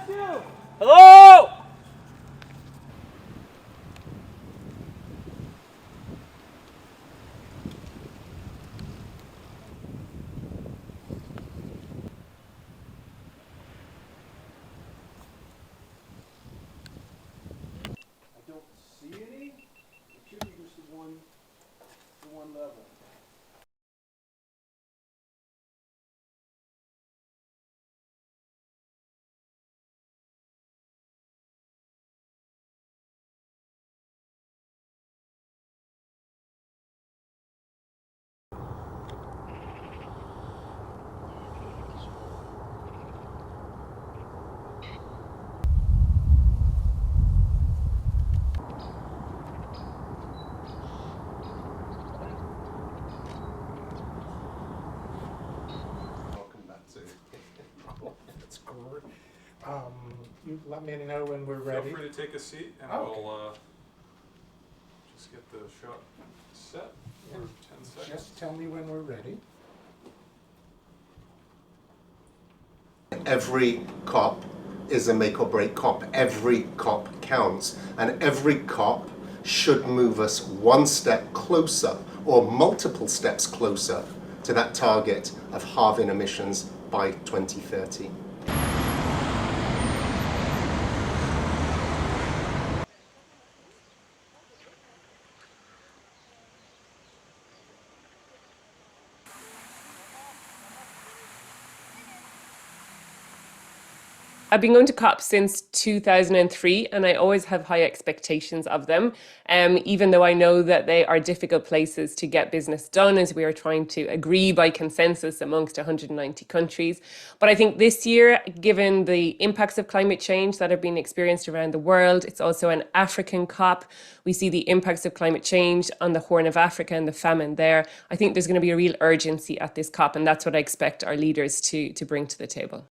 Hello! I don't see any. It should be just the one level. That's great. You let me know when we're ready. Feel free to take a seat and we'll just get the shot set for 10 seconds. Just tell me when we're ready. Every COP is a make or break COP. Every COP counts. And every COP should move us one step closer or multiple steps closer to that target of halving emissions by 2030. I've been going to COP since 2003 and I always have high expectations of them, even though I know that they are difficult places to get business done as we are trying to agree by consensus amongst 190 countries. But I think this year, given the impacts of climate change that are being experienced around the world, it's also an African COP. We see the impacts of climate change on the Horn of Africa and the famine there. I think there's going to be a real urgency at this COP, and that's what I expect our leaders to bring to the table.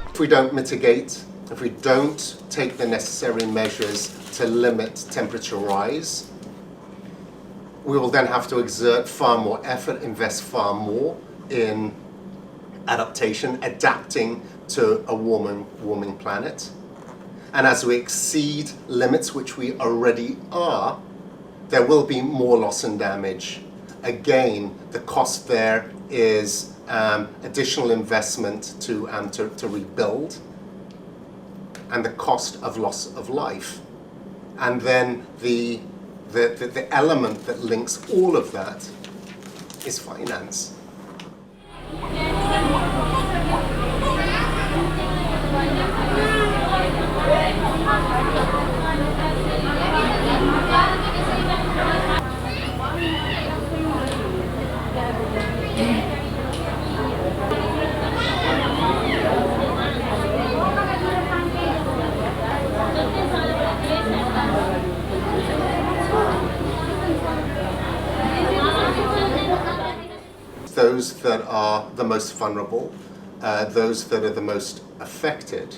If we don't mitigate, if we don't take the necessary measures to limit temperature rise, we will then have to exert far more effort, invest far more in adaptation, adapting to a warming planet. And as we exceed limits, which we already are, there will be more loss and damage. Again, the cost there is additional investment to rebuild, and the cost of loss of life. And then the element that links all of that is finance. Those that are the most vulnerable, those that are the most affected,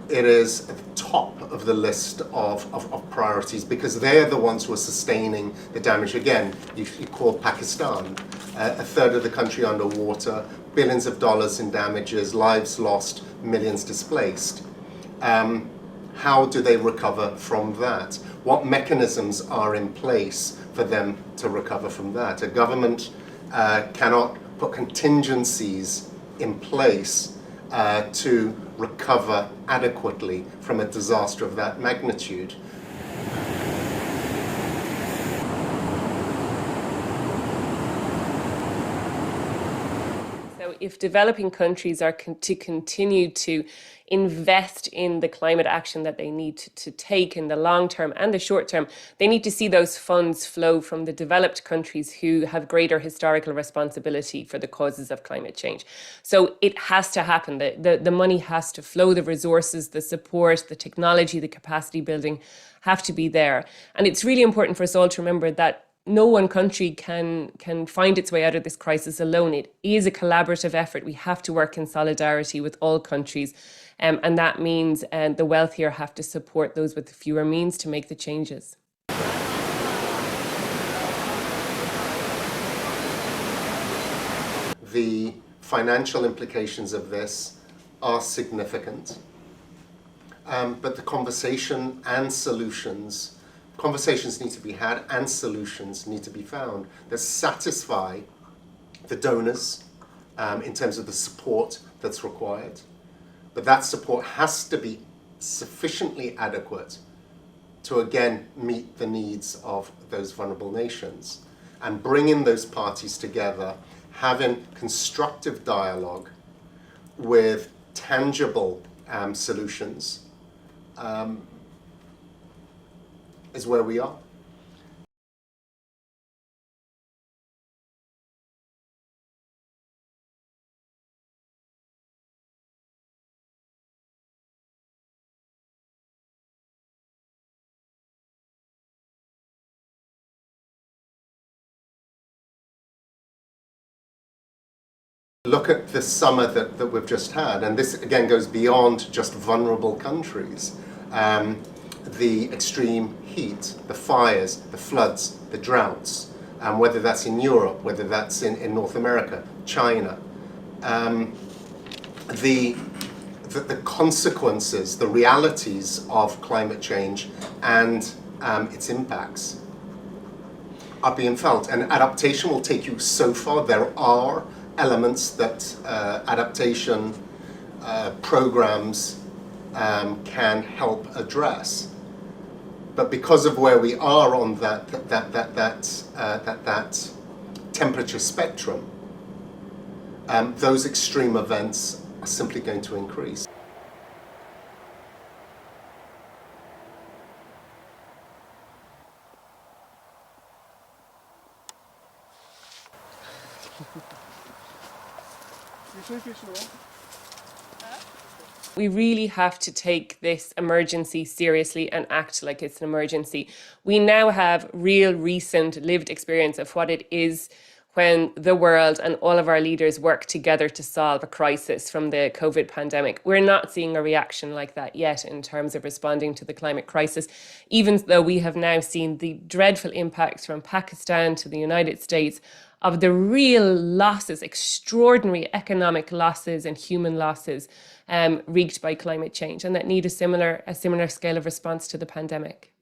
it is at the top of the list of priorities because they're the ones who are sustaining the damage. Again, you call Pakistan, a third of the country underwater, billions of dollars in damages, lives lost, millions displaced. How do they recover from that? What mechanisms are in place for them to recover from that? A government cannot put contingencies in place to recover adequately from a disaster of that magnitude. So if developing countries are to continue to invest in the climate action that they need to take in the long term and the short term, they need to see those funds flow from the developed countries who have greater historical responsibility for the causes of climate change. So it has to happen. The money has to flow, the resources, the support, the technology, the capacity building have to be there. And it's really important for us all to remember that no one country can find its way out of this crisis alone. It is a collaborative effort. We have to work in solidarity with all countries. And that means the wealthier have to support those with fewer means to make the changes. The financial implications of this are significant, but the conversations need to be had and solutions need to be found that satisfy the donors in terms of the support that's required. But that support has to be sufficiently adequate to again meet the needs of those vulnerable nations and bringing those parties together, having constructive dialogue with tangible solutions is where we are. Look at the summer that we've just had, and this again goes beyond just vulnerable countries. The extreme heat, the fires, the floods, the droughts, whether that's in Europe, whether that's in North America, China. The consequences, the realities of climate change and its impacts are being felt, and adaptation will take you so far. There are elements that adaptation programs can help address, but because of where we are on that temperature spectrum, those extreme events are simply going to increase. We really have to take this emergency seriously and act like it's an emergency. We now have real, recent, lived experience of what it is when the world and all of our leaders work together to solve a crisis from the COVID pandemic. We're not seeing a reaction like that yet in terms of responding to the climate crisis, even though we have now seen the dreadful impacts from Pakistan to the United States of the real losses, extraordinary economic losses and human losses wreaked by climate change, and that need a similar scale of response to the pandemic.